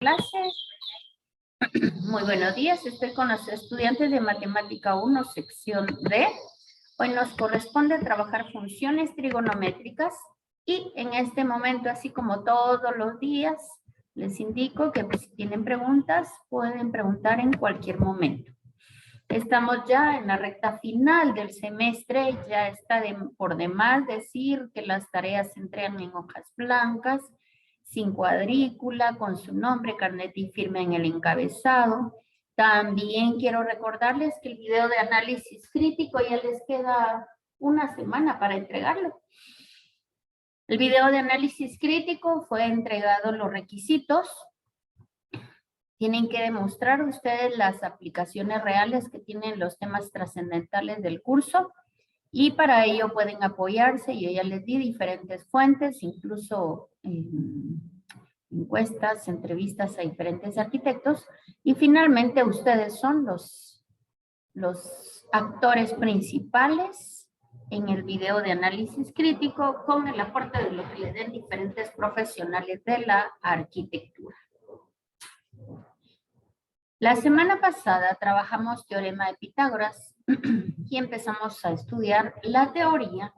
clase. Muy buenos días, estoy con los estudiantes de Matemática 1, sección D. Hoy nos corresponde trabajar funciones trigonométricas y en este momento, así como todos los días, les indico que si tienen preguntas, pueden preguntar en cualquier momento. Estamos ya en la recta final del semestre, ya está por demás decir que las tareas se entregan en hojas blancas, sin cuadrícula, con su nombre, carnet y firma en el encabezado. También quiero recordarles que el video de análisis crítico ya les queda una semana para entregarlo. El video de análisis crítico fue entregado los requisitos. Tienen que demostrar ustedes las aplicaciones reales que tienen los temas trascendentales del curso y para ello pueden apoyarse. Yo ya les di diferentes fuentes, incluso encuestas, entrevistas a diferentes arquitectos y finalmente ustedes son los actores principales en el video de análisis crítico con el aporte de lo que les den diferentes profesionales de la arquitectura. La semana pasada trabajamos teorema de Pitágoras y empezamos a estudiar la teoría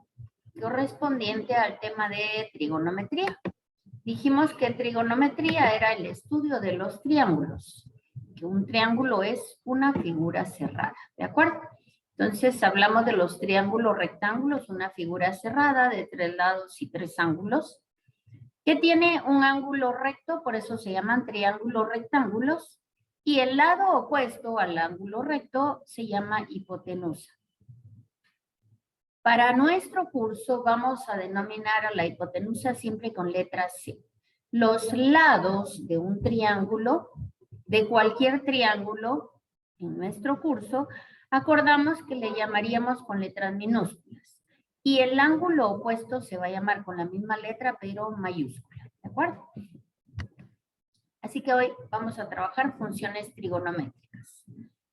correspondiente al tema de trigonometría. Dijimos que trigonometría era el estudio de los triángulos, que un triángulo es una figura cerrada, ¿de acuerdo? Entonces hablamos de los triángulos rectángulos, una figura cerrada de 3 lados y 3 ángulos, que tiene un ángulo recto, por eso se llaman triángulos rectángulos, y el lado opuesto al ángulo recto se llama hipotenusa. Para nuestro curso vamos a denominar a la hipotenusa siempre con letra C. Los lados de un triángulo, de cualquier triángulo en nuestro curso, acordamos que le llamaríamos con letras minúsculas. Y el ángulo opuesto se va a llamar con la misma letra pero mayúscula, ¿de acuerdo? Así que hoy vamos a trabajar funciones trigonométricas.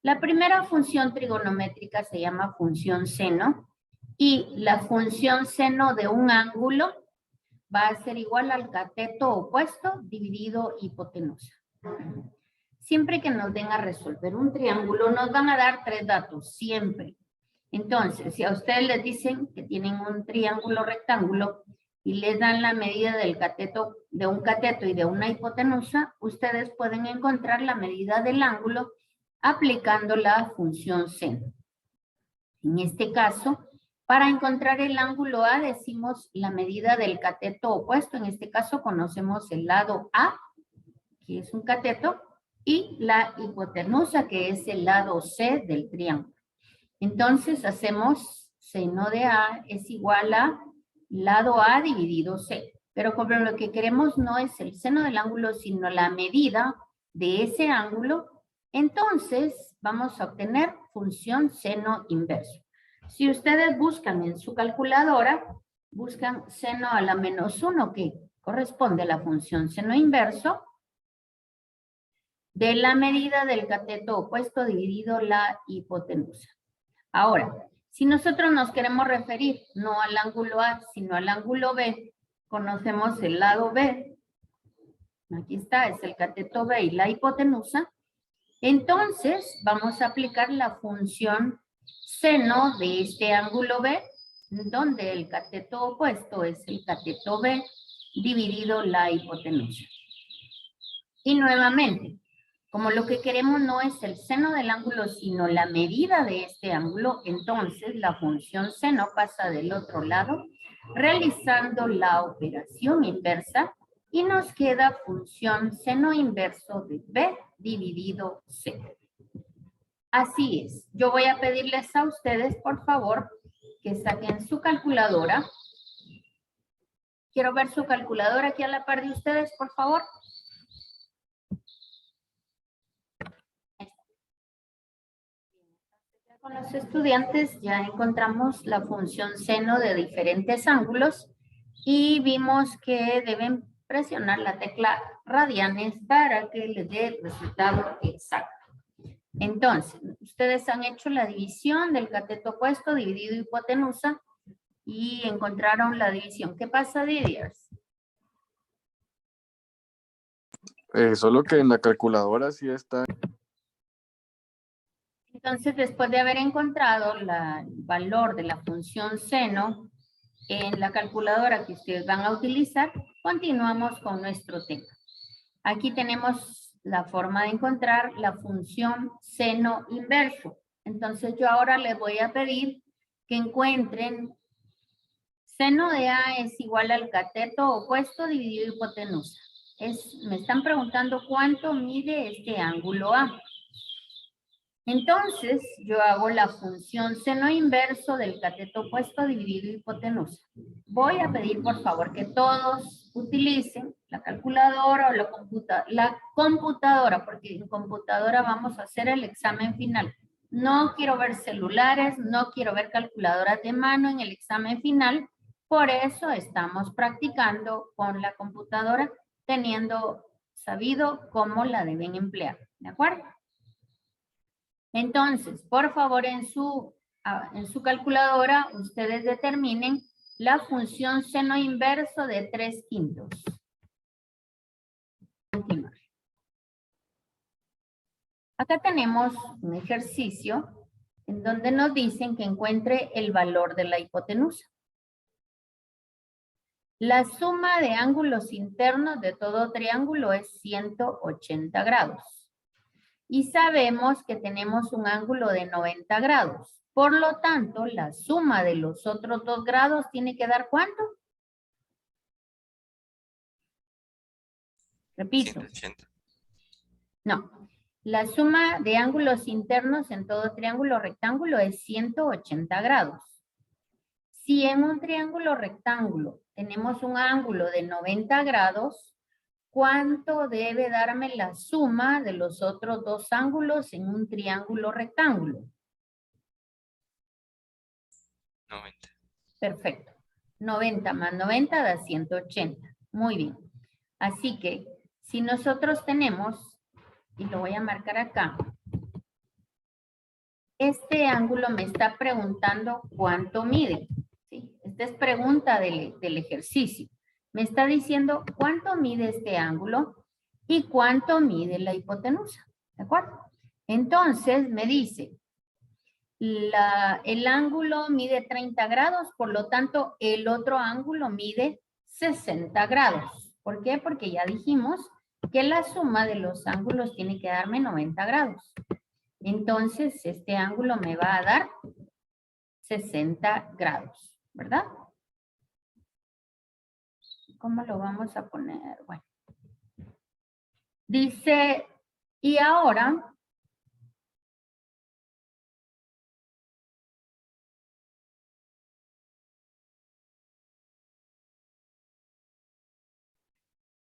La primera función trigonométrica se llama función seno y la función seno de un ángulo va a ser igual al cateto opuesto dividido hipotenusa. Siempre que nos den a resolver un triángulo nos van a dar 3 datos, siempre. Entonces, si a ustedes les dicen que tienen un triángulo rectángulo y les dan la medida del cateto, de un cateto y de una hipotenusa, ustedes pueden encontrar la medida del ángulo aplicando la función seno. En este caso, para encontrar el ángulo A decimos la medida del cateto opuesto, en este caso conocemos el lado A, que es un cateto, y la hipotenusa, que es el lado C del triángulo. Entonces hacemos seno de A es igual a lado A dividido C. Pero como lo que queremos no es el seno del ángulo, sino la medida de ese ángulo, entonces vamos a obtener función seno inverso. Si ustedes buscan en su calculadora, buscan seno a la -1, que corresponde a la función seno inverso, de la medida del cateto opuesto dividido la hipotenusa. Ahora, si nosotros nos queremos referir no al ángulo A, sino al ángulo B, conocemos el lado B. Aquí está, es el cateto B y la hipotenusa. Entonces, vamos a aplicar la función seno de este ángulo B, donde el cateto opuesto es el cateto B dividido la hipotenusa. Y nuevamente, como lo que queremos no es el seno del ángulo, sino la medida de este ángulo, entonces la función seno pasa del otro lado, realizando la operación inversa, y nos queda función seno inverso de B dividido C. Así es. Yo voy a pedirles a ustedes, por favor, que saquen su calculadora. Quiero ver su calculadora aquí a la par de ustedes, por favor. Con los estudiantes ya encontramos la función seno de diferentes ángulos y vimos que deben presionar la tecla radianes para que les dé el resultado exacto. Entonces, ustedes han hecho la división del cateto opuesto dividido hipotenusa y encontraron la división. ¿Qué pasa, Didiers? Solo que en la calculadora sí está. Entonces, después de haber encontrado el valor de la función seno en la calculadora que ustedes van a utilizar, continuamos con nuestro tema. Aquí tenemos la forma de encontrar la función seno inverso. Entonces, yo ahora les voy a pedir que encuentren seno de A es igual al cateto opuesto dividido hipotenusa. Me están preguntando cuánto mide este ángulo A. Entonces, yo hago la función seno inverso del cateto opuesto dividido hipotenusa. Voy a pedir, por favor, que todos utilicen la calculadora o la computadora, porque en computadora vamos a hacer el examen final. No quiero ver celulares, no quiero ver calculadoras de mano en el examen final. Por eso estamos practicando con la computadora, teniendo sabido cómo la deben emplear. ¿De acuerdo? Entonces, por favor, en su calculadora, ustedes determinen la función seno inverso de 3/5. Continuar. Acá tenemos un ejercicio en donde nos dicen que encuentre el valor de la hipotenusa. La suma de ángulos internos de todo triángulo es 180 grados. Y sabemos que tenemos un ángulo de 90 grados. Por lo tanto, la suma de los otros 2 grados tiene que dar ¿cuánto? Repito. 180. No. La suma de ángulos internos en todo triángulo rectángulo es 180 grados. Si en un triángulo rectángulo tenemos un ángulo de 90 grados, ¿cuánto debe darme la suma de los otros 2 ángulos en un triángulo rectángulo? 90. Perfecto. 90 más 90 da 180. Muy bien. Así que si nosotros tenemos, y lo voy a marcar acá, este ángulo me está preguntando cuánto mide. ¿Sí? Esta es pregunta del ejercicio. Me está diciendo cuánto mide este ángulo y cuánto mide la hipotenusa. ¿De acuerdo? Entonces me dice, el ángulo mide 30 grados, por lo tanto el otro ángulo mide 60 grados. ¿Por qué? Porque ya dijimos que la suma de los ángulos tiene que darme 90 grados. Entonces este ángulo me va a dar 60 grados, ¿verdad? ¿Cómo lo vamos a poner? Bueno. Dice, y ahora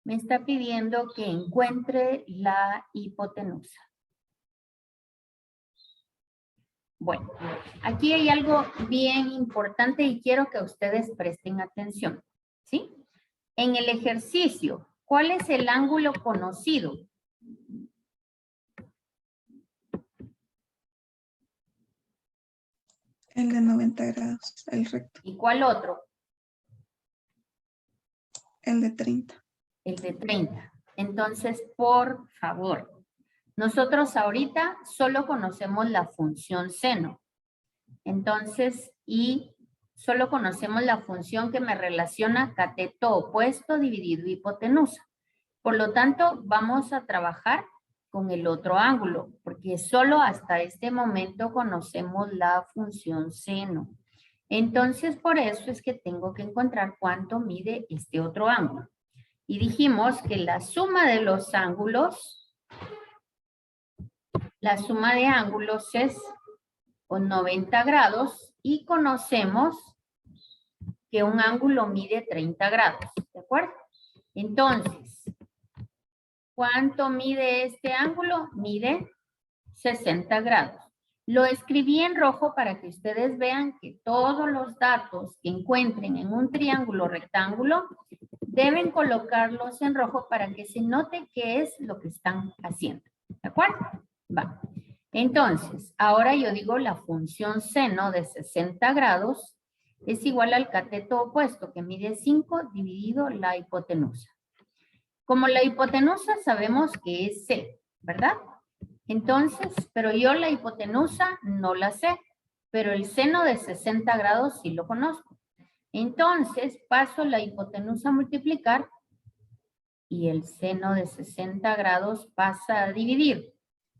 me está pidiendo que encuentre la hipotenusa. Bueno, aquí hay algo bien importante y quiero que ustedes presten atención, ¿sí? En el ejercicio, ¿cuál es el ángulo conocido? El de 90 grados, el recto. ¿Y cuál otro? El de 30. El de 30. Entonces, por favor, nosotros ahorita solo conocemos la función seno. Entonces, y solo conocemos la función que me relaciona cateto opuesto dividido hipotenusa. Por lo tanto, vamos a trabajar con el otro ángulo, porque solo hasta este momento conocemos la función seno. Entonces, por eso es que tengo que encontrar cuánto mide este otro ángulo. Y dijimos que la suma de los ángulos, la suma de ángulos es con 90 grados y conocemos que un ángulo mide 30 grados, ¿de acuerdo? Entonces, ¿cuánto mide este ángulo? Mide 60 grados. Lo escribí en rojo para que ustedes vean que todos los datos que encuentren en un triángulo rectángulo deben colocarlos en rojo para que se note qué es lo que están haciendo. ¿De acuerdo? Va. Entonces, ahora yo digo la función seno de 60 grados es igual al cateto opuesto que mide 5 dividido la hipotenusa. Como la hipotenusa sabemos que es C, ¿verdad? Entonces, pero yo la hipotenusa no la sé, pero el seno de 60 grados sí lo conozco. Entonces, paso la hipotenusa a multiplicar y el seno de 60 grados pasa a dividir.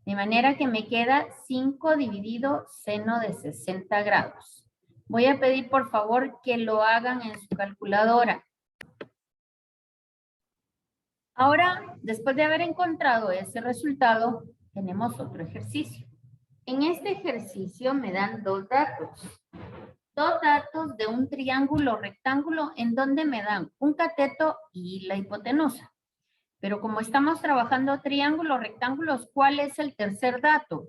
De manera que me queda 5 dividido seno de 60 grados. Voy a pedir por favor que lo hagan en su calculadora. Ahora, después de haber encontrado ese resultado, tenemos otro ejercicio. En este ejercicio me dan dos datos. Dos datos de un triángulo rectángulo en donde me dan un cateto y la hipotenusa. Pero como estamos trabajando triángulos, rectángulos, ¿cuál es el tercer dato?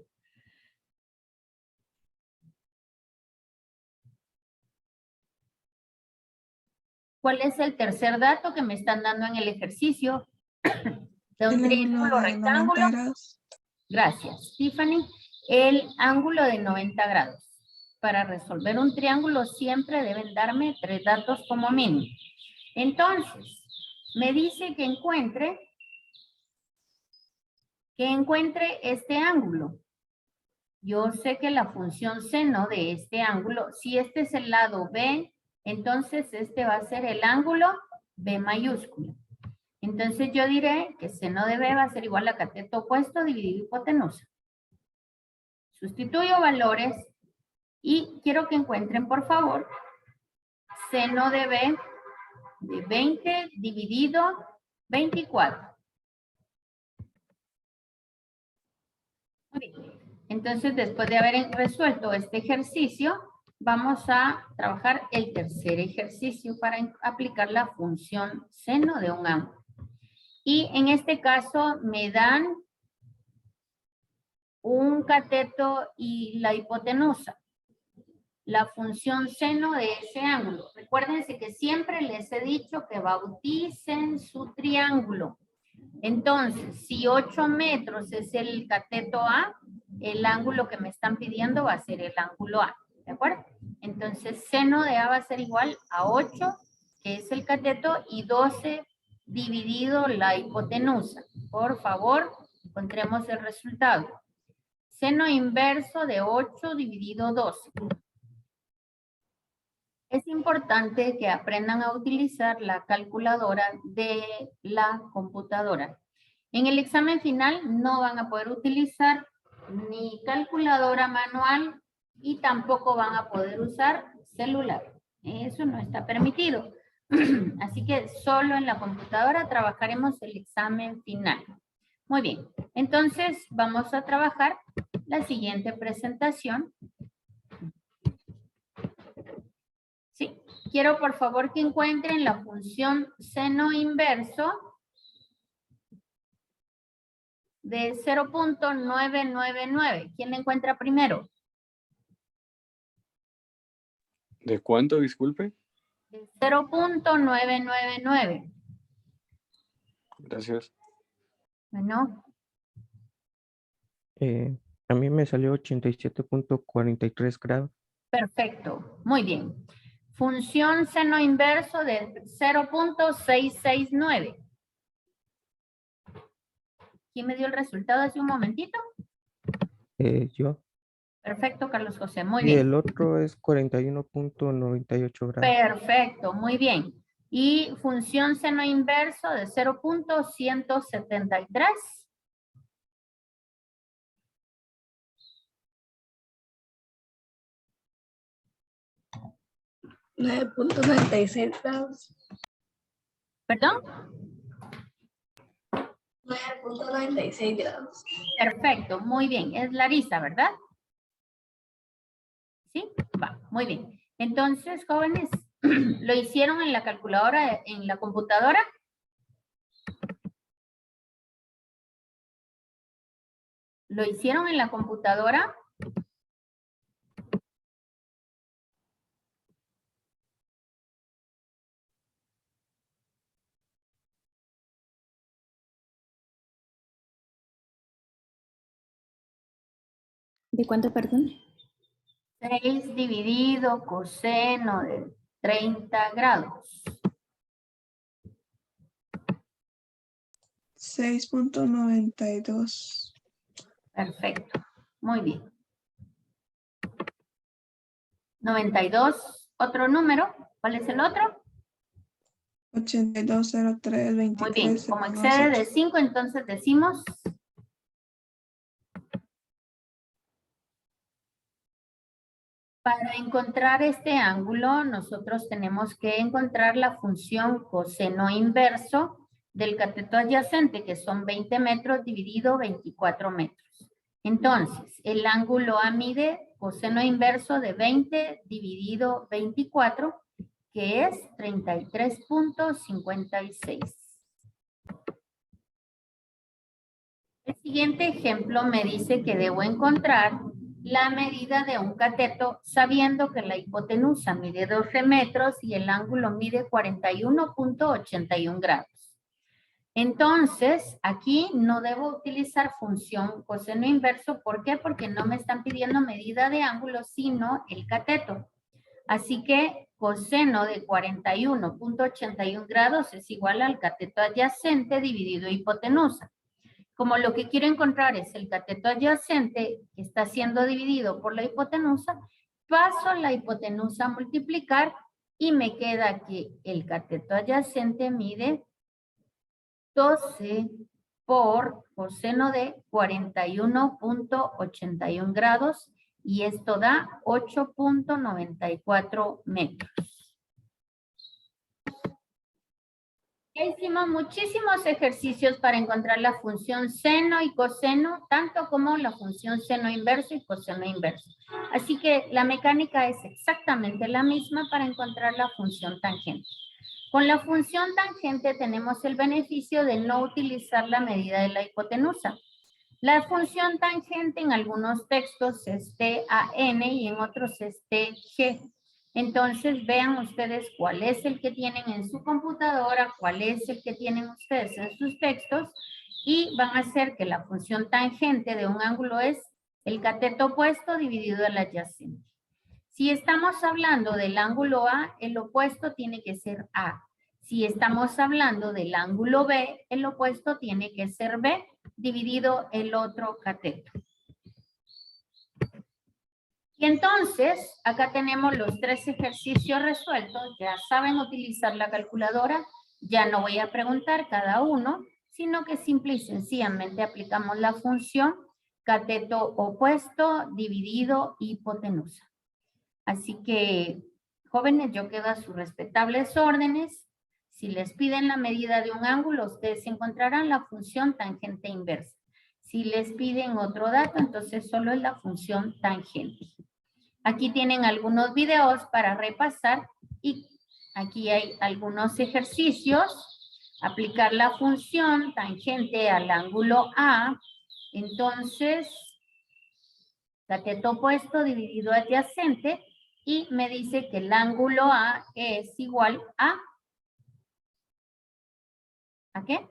¿Cuál es el tercer dato que me están dando en el ejercicio? De un El ángulo triángulo de 90 rectángulo. grados. Gracias, Tiffany. El ángulo de 90 grados. Para resolver un triángulo siempre deben darme 3 datos como mínimo. Entonces, me dice que encuentre este ángulo. Yo sé que la función seno de este ángulo, si este es el lado B, entonces este va a ser el ángulo B mayúscula. Entonces yo diré que seno de B va a ser igual a cateto opuesto dividido hipotenusa. Sustituyo valores y quiero que encuentren, por favor, seno de B de 20 dividido 24. Muy bien. Entonces, después de haber resuelto este ejercicio, vamos a trabajar el tercer ejercicio para aplicar la función seno de un ángulo. Y en este caso me dan un cateto y la hipotenusa. La función seno de ese ángulo. Recuérdense que siempre les he dicho que bauticen su triángulo. Entonces, si 8 metros es el cateto A, el ángulo que me están pidiendo va a ser el ángulo A. ¿De acuerdo? Entonces, seno de A va a ser igual a 8, que es el cateto, y 12 dividido la hipotenusa. Por favor, encontremos el resultado. Seno inverso de 8 dividido 12. Es importante que aprendan a utilizar la calculadora de la computadora. En el examen final no van a poder utilizar ni calculadora manual y tampoco van a poder usar celular. Eso no está permitido. Así que solo en la computadora trabajaremos el examen final. Muy bien, entonces vamos a trabajar la siguiente presentación. Sí, quiero por favor que encuentren la función seno inverso de 0.999. ¿Quién la encuentra primero? ¿De cuánto, disculpe? De 0.999. Gracias. Bueno, A mí me salió 87.43 grados. perfecto. Muy bien. Función seno inverso de 0.669. ¿Quién me dio el resultado hace un momentito? Yo. Perfecto, Carlos José. Muy Y bien. el otro es 41.98 grados. Perfecto, muy bien. Y función seno inverso de 0.173. 9.96 grados. ¿Perdón? 9.96 grados. Perfecto, muy bien. Es Larisa, ¿verdad? ¿Sí? Va, muy bien. Entonces, jóvenes, ¿lo hicieron en la calculadora, en la computadora? ¿Lo hicieron en la computadora? ¿De cuánto, perdón? 6 dividido coseno de 30 grados. 6.92. Perfecto. Muy bien. 92. ¿Otro número? ¿Cuál es el otro? 8203, Muy bien. 23. Como excede de 5, entonces decimos... Para encontrar este ángulo, nosotros tenemos que encontrar la función coseno inverso del cateto adyacente, que son 20 metros dividido 24 metros. Entonces, el ángulo A mide coseno inverso de 20 dividido 24, que es 33.56. El siguiente ejemplo me dice que debo encontrar la medida de un cateto sabiendo que la hipotenusa mide 12 metros y el ángulo mide 41.81 grados. Entonces, aquí no debo utilizar función coseno inverso. ¿Por qué? Porque no me están pidiendo medida de ángulo, sino el cateto. Así que coseno de 41.81 grados es igual al cateto adyacente dividido hipotenusa. Como lo que quiero encontrar es el cateto adyacente que está siendo dividido por la hipotenusa, paso la hipotenusa a multiplicar y me queda que el cateto adyacente mide 12 por coseno de 41.81 grados y esto da 8.94 metros. Ya hicimos muchísimos ejercicios para encontrar la función seno y coseno, tanto como la función seno inverso y coseno inverso. Así que la mecánica es exactamente la misma para encontrar la función tangente. Con la función tangente tenemos el beneficio de no utilizar la medida de la hipotenusa. La función tangente en algunos textos es TAN y en otros es TG. Entonces vean ustedes cuál es el que tienen en su computadora, cuál es el que tienen ustedes en sus textos y van a hacer que la función tangente de un ángulo es el cateto opuesto dividido el adyacente. Si estamos hablando del ángulo A, el opuesto tiene que ser A. Si estamos hablando del ángulo B, el opuesto tiene que ser B dividido el otro cateto. Y entonces, acá tenemos los 3 ejercicios resueltos. Ya saben utilizar la calculadora. Ya no voy a preguntar cada uno, sino que simple y sencillamente aplicamos la función cateto opuesto dividido hipotenusa. Así que, jóvenes, yo quedo a sus respetables órdenes. Si les piden la medida de un ángulo, ustedes encontrarán la función tangente inversa. Si les piden otro dato, entonces solo es la función tangente. Aquí tienen algunos videos para repasar y aquí hay algunos ejercicios. Aplicar la función tangente al ángulo A. Entonces, cateto opuesto dividido adyacente y me dice que el ángulo A es igual a ¿a qué?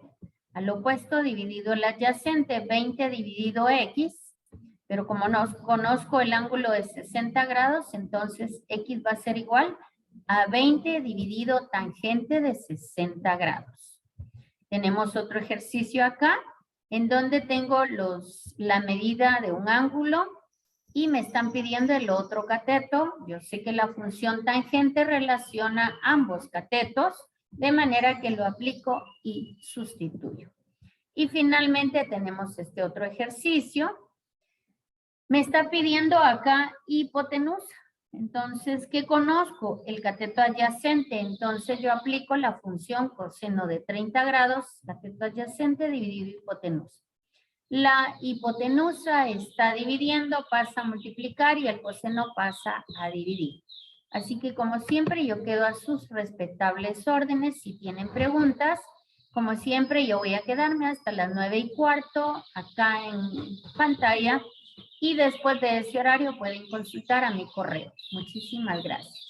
Al opuesto dividido el adyacente, 20 dividido X. Pero como no conozco el ángulo de 60 grados, entonces X va a ser igual a 20 dividido tangente de 60 grados. Tenemos otro ejercicio acá, en donde tengo la medida de un ángulo y me están pidiendo el otro cateto. Yo sé que la función tangente relaciona ambos catetos, de manera que lo aplico y sustituyo. Y finalmente tenemos este otro ejercicio. Me está pidiendo acá hipotenusa. Entonces, ¿qué conozco? El cateto adyacente. Entonces, yo aplico la función coseno de 30 grados, cateto adyacente dividido hipotenusa. La hipotenusa está dividiendo, pasa a multiplicar y el coseno pasa a dividir. Así que, como siempre, yo quedo a sus respetables órdenes. Si tienen preguntas, como siempre, yo voy a quedarme hasta las 9:15 acá en pantalla. Y después de ese horario pueden consultar a mi correo. Muchísimas gracias.